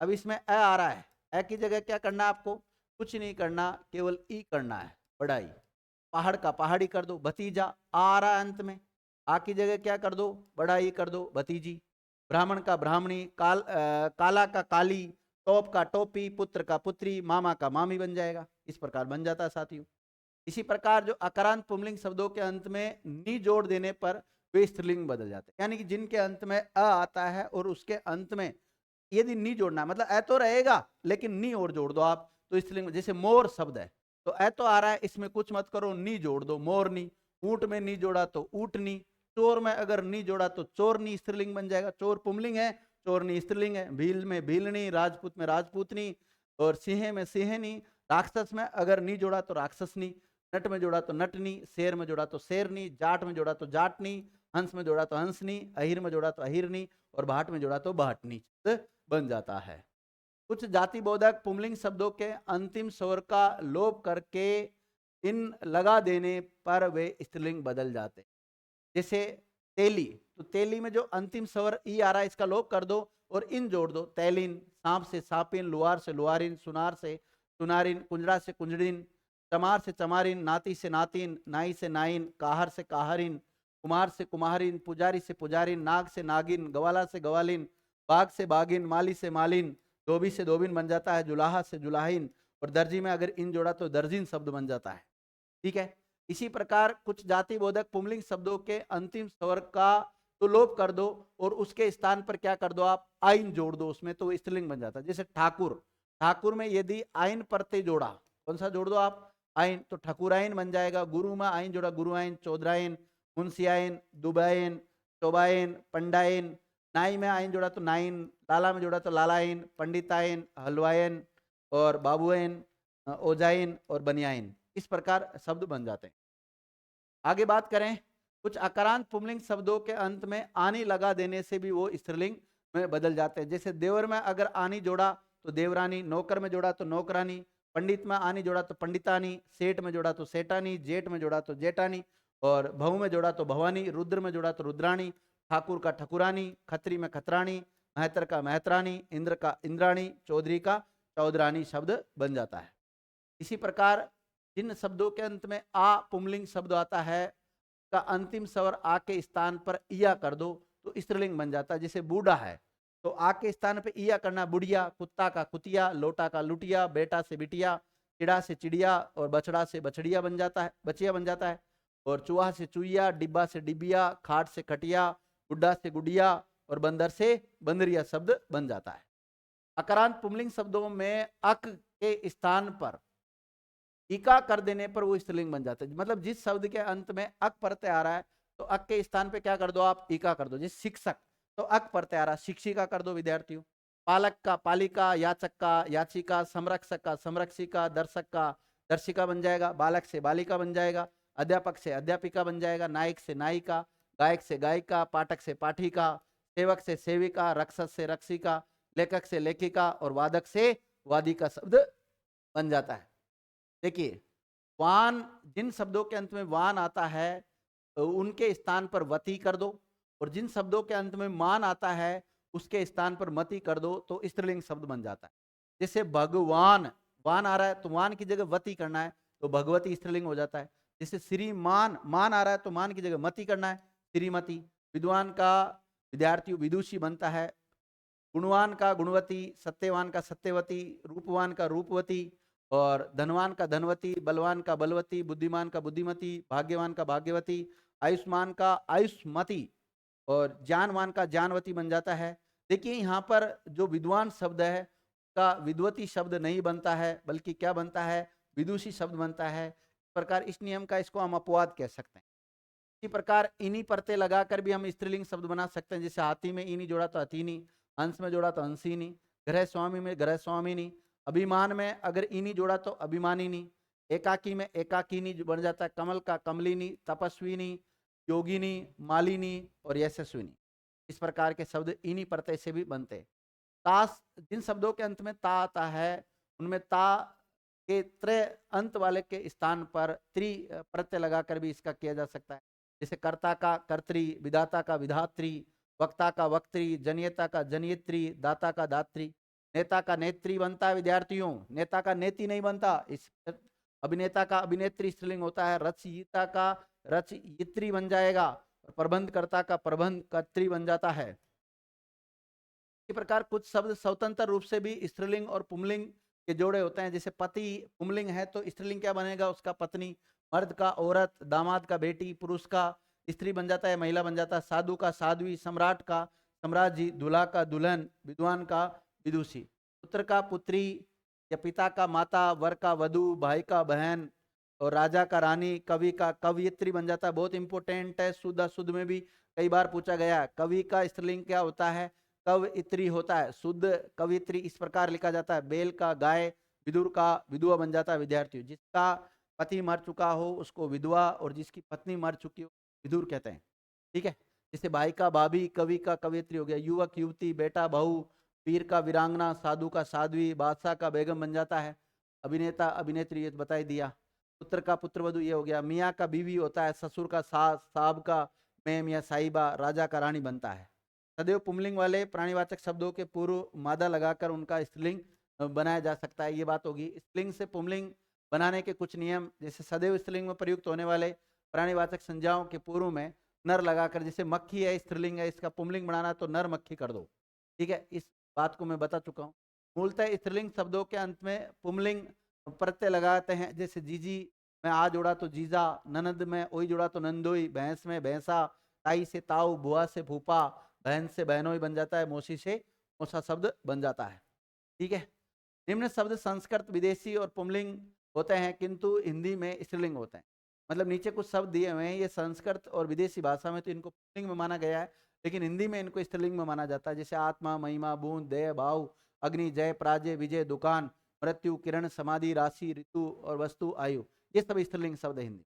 Speaker 1: अब इसमें अ आ रहा है, अ की जगह क्या करना आपको? कुछ नहीं करना, केवल ई करना है, बढ़ाई। पहाड़ का पहाड़ी कर दो, भतीजा आ रहा है अंत में, आ की जगह क्या कर दो? बढ़ाई कर दो, भतीजी। ब्राह्मण का ब्राह्मणी, काला का काली, टोप का टोपी, पुत्र का पुत्री, मामा का मामी बन जाएगा। इस प्रकार बन जाता है साथियों। इसी प्रकार जो अकारांत पुंलिंग शब्दों के अंत में नी जोड़ देने पर वे स्त्रीलिंग बदल जाते हैं। यानी कि जिनके अंत में अ आता है और उसके अंत में यदि नी जोड़ना है, मतलब अ तो रहेगा लेकिन नी और जोड़ दो आप, तो स्त्रीलिंग में। जैसे मोर शब्द है, तो अ तो आ रहा है, इसमें कुछ मत करो, नी जोड़ दो, मोरनी। ऊंट में नी जोड़ा तो ऊंटनी। चोर में अगर नी जोड़ा तो चोरनी स्त्रीलिंग बन जाएगा। चोर पुंलिंग है, चोरनी स्त्रीलिंग है। भील में भीलनी, राजपूत में राजपूतनी और सिंह में सिंहनी। राक्षस में अगर नी जोड़ा तो राक्षसनी, नट में जोड़ा तो नटनी, शेर में जोड़ा तो शेरनी, जाट में जोड़ा तो जाटनी, हंस में जोड़ा तो हंसनी, अहिर में जोड़ा तो अहिरनी और भाट में जोड़ा तो भाटनी बन जाता है। कुछ जाति बोधक पुंलिंग शब्दों के अंतिम स्वर का लोप करके इन लगा देने पर वे स्त्रीलिंग बदल जाते। जैसे तेली, तो तेली में जो अंतिम स्वर ई आ रहा है इसका लोप कर दो और इन जोड़ दो। तैलिन, सांप से सापिन, लुहार से लुहारिन, सुनार से सुनारिन, कुंजड़ा से कुंजड़िन, चमार से चमारिन, नाती से नातिन, नाई से नाइन, काहर से काहरिन, कुमार से कुम्हारिन, पुजारी से पुजारिन, नाग से नागिन, गवाला से गवालिन, बाघ से बागिन, माली से मालिन, धोबी से धोबिन बन जाता है, जुलाहा से जुलाहिन और दर्जी में अगर इन जोड़ा तो दर्जिन शब्द बन जाता है। ठीक है। इसी प्रकार कुछ जाति बोधक पुंलिंग शब्दों के अंतिम स्वर का तो लोप कर दो और उसके स्थान पर क्या कर दो आप? आइन जोड़ दो उसमें, तो स्त्रीलिंग बन जाता है। जैसे ठाकुर, ठाकुर में यदि आइन प्रत्यय जोड़ा, कौन सा जोड़ दो आप? आइन, तो ठकुराइन बन जाएगा। गुरु में आइन जोड़ा, गुरुआइन, चौधराइन, मुंशियाइन, दुबाइन, चौबाइन, पंडाइन। नाई में आइन जोड़ा तो नाइन, लाला में जोड़ा तो लालाइन, पंडिताइन, हलवाइन और बाबुआइन, ओजाइन और बनियाइन। इस प्रकार शब्द बन जाते हैं। आगे बात करें, कुछ अकारांत पुंलिंग शब्दों के अंत में आनी लगा देने से भी वो स्त्रीलिंग में बदल जाते हैं। जैसे देवर में अगर आनी जोड़ा तो देवरानी, नौकर में जोड़ा तो नौकरानी, पंडित में आनी जोड़ा तो पंडितानी, सेठ में जोड़ा तो सेठानी, जेठ में जोड़ा तो जेठानी और बहु में जोड़ा तो भवानी, रुद्र में जोड़ा तो रुद्राणी, ठाकुर का ठकुरानी, खत्री में खतरानी, महतर का महतरानी, इंद्र का इंद्राणी, चौधरी का चौधरानी शब्द बन जाता है। इसी प्रकार जिन शब्दों के अंत में आ पुंलिंग शब्द आता है का अंतिम स्वर आ के स्थान पर इया कर दो तो स्त्रीलिंग बन जाता है। जैसे बूढ़ा है, तो आ के स्थान पे इया करना बुढ़िया, कुत्ता का कुतिया, लोटा का लुटिया, बेटा से बिटिया, चिड़ा से चिड़िया और बछड़ा से बछड़िया बन जाता है, बचिया बन जाता है। और चूहा से चुईया, डिब्बा से डिबिया, खाट से खटिया, गुड्डा से गुडिया और बंदर से बंदरिया शब्द बन जाता है। अकारांत पुंलिंग शब्दों में अक के स्थान पर इका कर देने पर वो स्त्रीलिंग बन जाता है। मतलब जिस शब्द के अंत में अक प्रत्यय आ रहा है तो अक के स्थान पे क्या कर दो आप? इका कर दो। जैसे शिक्षक, तो अक प्रत्यय आ रहा है, शिक्षिका कर दो विद्यार्थियों। पालक का पालिका, याचक का याचिका, संरक्षक का संरक्षिका, दर्शक का दर्शिका बन जाएगा, बालक से बालिका बन जाएगा, अध्यापक से अध्यापिका बन जाएगा, नायक से नायिका, गायक से गायिका, पाठक से पाठिका, सेवक से सेविका, रक्षक से रक्षिका, लेखक से लेखिका और वादक से वादिका शब्द बन जाता है। देखिए, वान, जिन शब्दों के अंत में वान आता है उनके स्थान पर वती कर दो, और जिन शब्दों के अंत में मान आता है उसके स्थान पर मति कर दो तो स्त्रीलिंग शब्द बन जाता है। जैसे भगवान, वान आ रहा है तो वान की जगह वती करना है तो भगवती स्त्रीलिंग हो जाता है। जैसे श्रीमान, मान आ रहा है तो मान की जगह मति करना है, श्रीमती। विद्वान का विद्यार्थी विदुषी बनता है, गुणवान का गुणवती, सत्यवान का सत्यवती, रूपवान का रूपवती, और धनवान का धनवती, बलवान का बलवती, बुद्धिमान का बुद्धिमती, भाग्यवान का भाग्यवती, आयुष्मान का आयुष्मती, और ज्ञानवान का ज्ञानवती बन जाता है। देखिए यहाँ पर जो विद्वान शब्द है का विद्वती शब्द नहीं बनता है, बल्कि क्या बनता है, विदुषी शब्द बनता है। इस प्रकार इस नियम का इसको हम अपवाद कह सकते हैं। इसी प्रकार इन्हीं परते लगाकर भी हम स्त्रीलिंग शब्द बना सकते हैं। जैसे हाथी में इनी जोड़ा तो हथीनी, हंस में जोड़ा तो हंसीनी, ग्रह स्वामी में ग्रह स्वामिनी, अभिमान में अगर इनी जोड़ा तो अभिमानिनी, एकाकी में एकाकिनी बन जाता है, कमल का कमलिनी, तपस्विनी, योगिनी, मालिनी और यशस्विनी। इस प्रकार के शब्द इन्हीं प्रत्यय से भी बनते हैं। तास, जिन शब्दों के अंत में ता आता है उनमें ता के त्रय अंत वाले के स्थान पर त्रि प्रत्यय लगाकर भी इसका किया जा सकता है। जैसे कर्ता का कर्त्री, विधाता का विधात्री, वक्ता का वक्त्री, जनियता का जनियत्री, दाता का दात्री। नेता का नेत्री बनता है विद्यार्थियों, नेता का नेति नहीं बनता। इस अभिनेता का अभिनेत्री स्त्रीलिंग होता है, रचयिता का रचयित्री बन जाएगा, प्रबंधकर्ता का प्रबंध कर्त्री बन जाता है। इसी प्रकार कुछ शब्द स्वतंत्र रूप से भी स्त्रीलिंग और पुंलिंग के जोड़े होते हैं। जैसे पति पुंलिंग है तो स्त्रीलिंग क्या बनेगा, उसका पत्नी, मर्द का औरत, दामाद का बेटी, पुरुष का स्त्री बन जाता है, महिला बन जाता है, साधु का साध्वी, सम्राट का सम्राजी, दूल्हा का दुल्हन, विद्वान का विदुषी, पुत्र का पुत्री या पिता का माता, वर का वधु, भाई का बहन, और राजा का रानी, कवि का कवयित्री बन जाता है। बहुत इंपॉर्टेंट है, शुद्ध शुद्ध में भी कई बार पूछा गया। कवि का स्त्रीलिंग क्या होता है, कवयित्री होता है। शुद्ध कवयित्री इस प्रकार लिखा जाता है, बैल का गाय, विदुर का विधवा बन जाता है विद्यार्थी। जिसका पति मर चुका हो उसको विधवा, और जिसकी पत्नी मर चुकी हो विदुर कहते हैं। ठीक है, जैसे भाई का भाभी, कवि का कवयित्री हो गया, युवक युवती, बेटा बहू, वीर का वीरांगना, साधु का साध्वी, बादशाह का बेगम बन जाता है, अभिनेता अभिनेत्री ये बता ही दिया, पुत्र का पुत्रवधु ये हो गया, मियाँ का बीवी होता है, ससुर का सास, साहब का मैम या साहिबा, राजा का रानी बनता है। सदैव पुंलिंग वाले प्राणीवाचक शब्दों के पूर्व मादा लगाकर उनका स्त्रीलिंग बनाया जा सकता है। ये बात होगी। स्त्रीलिंग से पुंलिंग बनाने के कुछ नियम, जैसे सदैव स्त्रीलिंग में प्रयुक्त होने वाले प्राणीवाचक संज्ञाओं के पूर्व में नर लगाकर, जैसे मक्खी है स्त्रीलिंग है, इसका पुंलिंग बनाना तो नर मक्खी कर दो। ठीक है, इस बात को मैं बता चुका हूँ। मूलतः स्त्रीलिंग शब्दों के अंत में पुंलिंग प्रत्यय लगाते हैं। जैसे जीजी में आ जोड़ा तो जीजा, ननद में ओई जोड़ा तो नंदोई, भैंस में भैंसा, ताई से ताऊ, बुआ से फूफा, बहन से बहनोई बन जाता है, मौसी से मौसा शब्द बन जाता है। ठीक है, निम्न शब्द संस्कृत विदेशी और पुंलिंग होते हैं किंतु हिंदी में स्त्रीलिंग होते हैं। मतलब नीचे कुछ शब्द दिए हुए हैं, ये संस्कृत और विदेशी भाषा में तो इनको पुंलिंग में माना गया है, लेकिन हिंदी में इनको स्त्रीलिंग में माना जाता है। जैसे आत्मा, महिमा, बूंद, देह, भाव, अग्नि, जय, पराजय, विजय, दुकान, मृत्यु, किरण, समाधि, राशि, ऋतु और वस्तु, आयु, ये सब स्त्रीलिंग शब्द है हिंदी।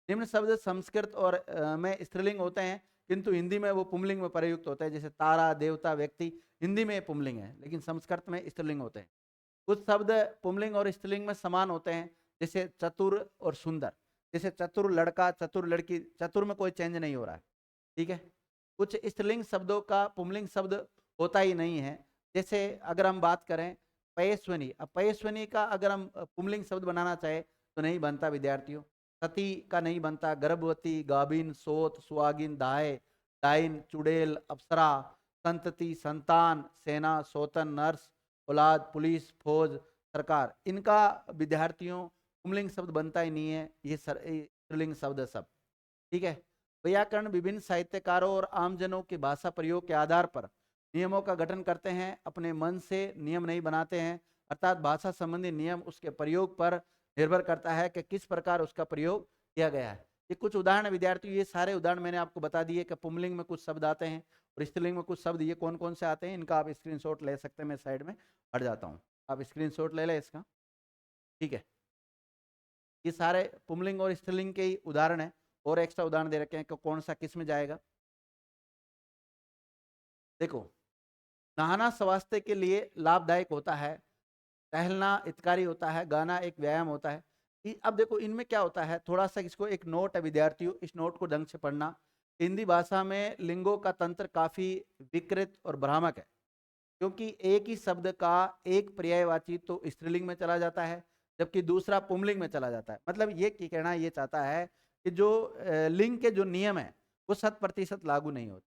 Speaker 1: निम्न शब्द संस्कृत और में स्त्रीलिंग होते हैं किंतु हिंदी में वो पुंलिंग में प्रयुक्त होते हैं। जैसे तारा, देवता, व्यक्ति, हिंदी में पुंलिंग है लेकिन संस्कृत में स्त्रीलिंग होते हैं। कुछ शब्द पुंलिंग और स्त्रीलिंग में समान होते हैं, जैसे चतुर और सुंदर। जैसे चतुर लड़का, चतुर लड़की, चतुर में कोई चेंज नहीं हो रहा है। ठीक है, कुछ स्त्रीलिंग शब्दों का पुंलिंग शब्द होता ही नहीं है। जैसे अगर हम बात करें पयस्विनी, अब पयस्विनी का अगर हम पुंलिंग शब्द बनाना चाहे तो नहीं बनता विद्यार्थियों। सती का नहीं बनता, गर्भवती, गाभिन, सोत, सुहागिन, दाय, डाइन, चुड़ैल, अप्सरा, संतति, संतान, सेना, सोतन, नर्स, औलाद, पुलिस, फौज, सरकार, इनका विद्यार्थियों पुंलिंग शब्द बनता ही नहीं है। ये स्त्रीलिंग शब्द है सब। ठीक है, व्याकरण विभिन्न साहित्यकारों और आमजनों के भाषा प्रयोग के आधार पर नियमों का गठन करते हैं, अपने मन से नियम नहीं बनाते हैं। अर्थात भाषा संबंधी नियम उसके प्रयोग पर निर्भर करता है कि किस प्रकार उसका प्रयोग किया गया है। ये कुछ उदाहरण विद्यार्थियों, ये सारे उदाहरण मैंने आपको बता दिए कि पुंलिंग में कुछ शब्द आते हैं और स्त्रीलिंग में कुछ शब्द, ये कौन कौन से आते हैं इनका आप स्क्रीनशॉट ले सकते हैं। मैं साइड में हट जाता हूँ, आप स्क्रीनशॉट ले लें इसका। ठीक है, ये सारे पुंलिंग और स्त्रीलिंग के ही उदाहरण हैं, और एक्स्ट्रा उदाहरण दे रखे हैं कि कौन सा किस में जाएगा। देखो, नहाना स्वास्थ्य के लिए लाभदायक होता है, टहलना हितकारी होता है, गाना एक व्यायाम होता है। अब देखो इनमें क्या होता है, थोड़ा सा इसको एक नोट है विद्यार्थियों, इस नोट को ढंग से पढ़ना। हिंदी भाषा में लिंगों का तंत्र काफी विकृत और भ्रामक है, क्योंकि एक ही शब्द का एक पर्यायवाची तो स्त्रीलिंग में चला जाता है, जबकि दूसरा पुंलिंग में चला जाता है। मतलब ये कहना ये चाहता है कि जो लिंग के जो नियम है वो 100% लागू नहीं होते,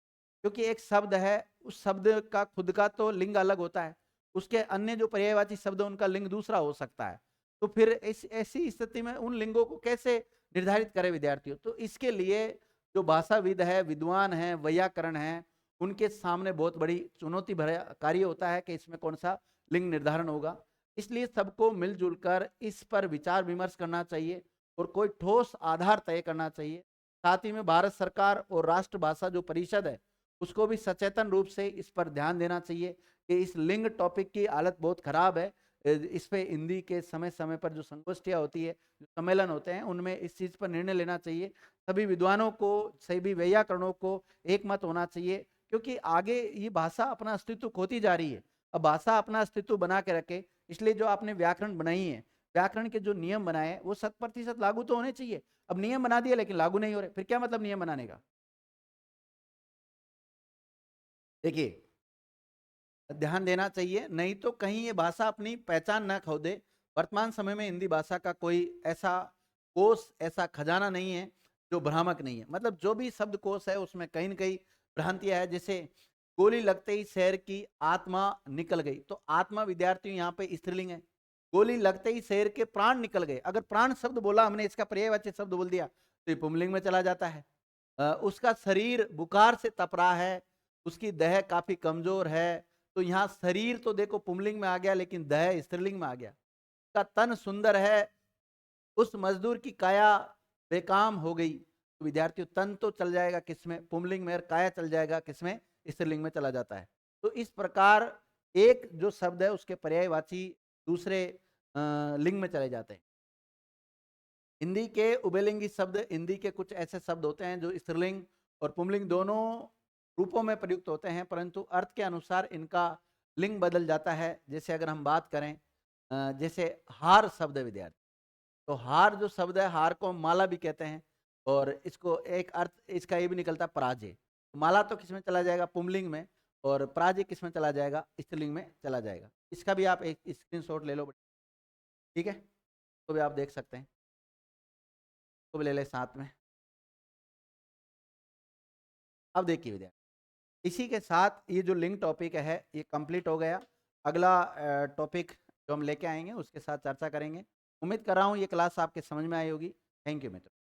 Speaker 1: क्योंकि एक शब्द है, उस शब्द का खुद का तो लिंग अलग होता है, उसके अन्य जो पर्यायवाची शब्द है उनका लिंग दूसरा हो सकता है। तो फिर ऐसी स्थिति में उन लिंगों को कैसे निर्धारित करें विद्यार्थियों? तो इसके लिए जो भाषाविद है, विद्वान है, वैयाकरण है, उनके सामने बहुत बड़ी चुनौती भरा कार्य होता है कि इसमें कौन सा लिंग निर्धारण होगा। इसलिए सबको मिलजुल कर इस पर विचार विमर्श करना चाहिए और कोई ठोस आधार तय करना चाहिए। साथ ही में भारत सरकार और राष्ट्रभाषा जो परिषद है उसको भी सचेतन रूप से इस पर ध्यान देना चाहिए कि इस लिंग टॉपिक की हालत बहुत खराब है। इस पे हिंदी के समय समय पर जो संगोष्ठियाँ होती है, जो सम्मेलन होते हैं, उनमें इस चीज़ पर निर्णय लेना चाहिए। सभी विद्वानों को, सभी वैयाकरणों को एक मत होना चाहिए, क्योंकि आगे ये भाषा अपना अस्तित्व खोती जा रही है। अब भाषा अपना अस्तित्व बना के रखे, इसलिए जो आपने व्याकरण बनाई है, व्याकरण के जो नियम बनाए वो 100% लागू तो होने चाहिए। अब नियम बना दिए लेकिन लागू नहीं हो रहे, फिर क्या मतलब नियम बनाने का? देखिए, ध्यान देना चाहिए, नहीं तो कहीं ये भाषा अपनी पहचान न खो दे। वर्तमान समय में हिंदी भाषा का कोई ऐसा कोश, ऐसा खजाना नहीं है जो भ्रामक नहीं है। मतलब जो भी शब्दकोश है उसमें कहीं न कहीं भ्रांतियाँ है। जैसे गोली लगते ही शेर की आत्मा निकल गई, तो आत्मा विद्यार्थियों यहाँ पे स्त्रीलिंग है। गोली लगते ही शेर के प्राण निकल गए, अगर प्राण शब्द बोला हमने, इसका पर्यायवाची शब्द बोल दिया, तो ये पुंलिंग में चला जाता है। उसका शरीर बुखार से तप रहा है, उसकी देह काफी कमजोर है, तो यहाँ शरीर तो देखो पुंलिंग में आ गया, लेकिन देह स्त्रीलिंग में आ गया। उसका तन सुंदर है, उस मजदूर की काया बेकाम हो गई, तो विद्यार्थियों तन तो चल जाएगा किसमें, पुंलिंग में, और काया चल जाएगा किसमें, स्त्रीलिंग में चला जाता है। तो इस प्रकार एक जो शब्द है उसके पर्यायवाची दूसरे लिंग में चले जाते हैं। हिंदी के उभयलिंगी शब्द, हिंदी के कुछ ऐसे शब्द होते हैं जो स्त्रीलिंग और पुंलिंग दोनों रूपों में प्रयुक्त होते हैं, परंतु अर्थ के अनुसार इनका लिंग बदल जाता है। जैसे अगर हम बात करें, जैसे हार शब्द है विद्यार्थी, तो हार जो शब्द है, हार को हम माला भी कहते हैं, और इसको एक अर्थ इसका ये भी निकलता है पराजय। माला तो किस में चला जाएगा, पुंलिंग में, और पराजय किस में चला जाएगा, स्त्रीलिंग में चला जाएगा। इसका भी आप एक स्क्रीनशॉट ले लो, ठीक है, तो भी आप देख सकते हैं, तो भी ले ले साथ में। अब देखिए विद्यार्थी, इसी के साथ ये जो लिंक टॉपिक है ये कंप्लीट हो गया। अगला टॉपिक जो हम लेके आएंगे उसके साथ चर्चा करेंगे। उम्मीद कर रहा हूँ ये क्लास आपके समझ में आई होगी। थैंक यू मित्रों।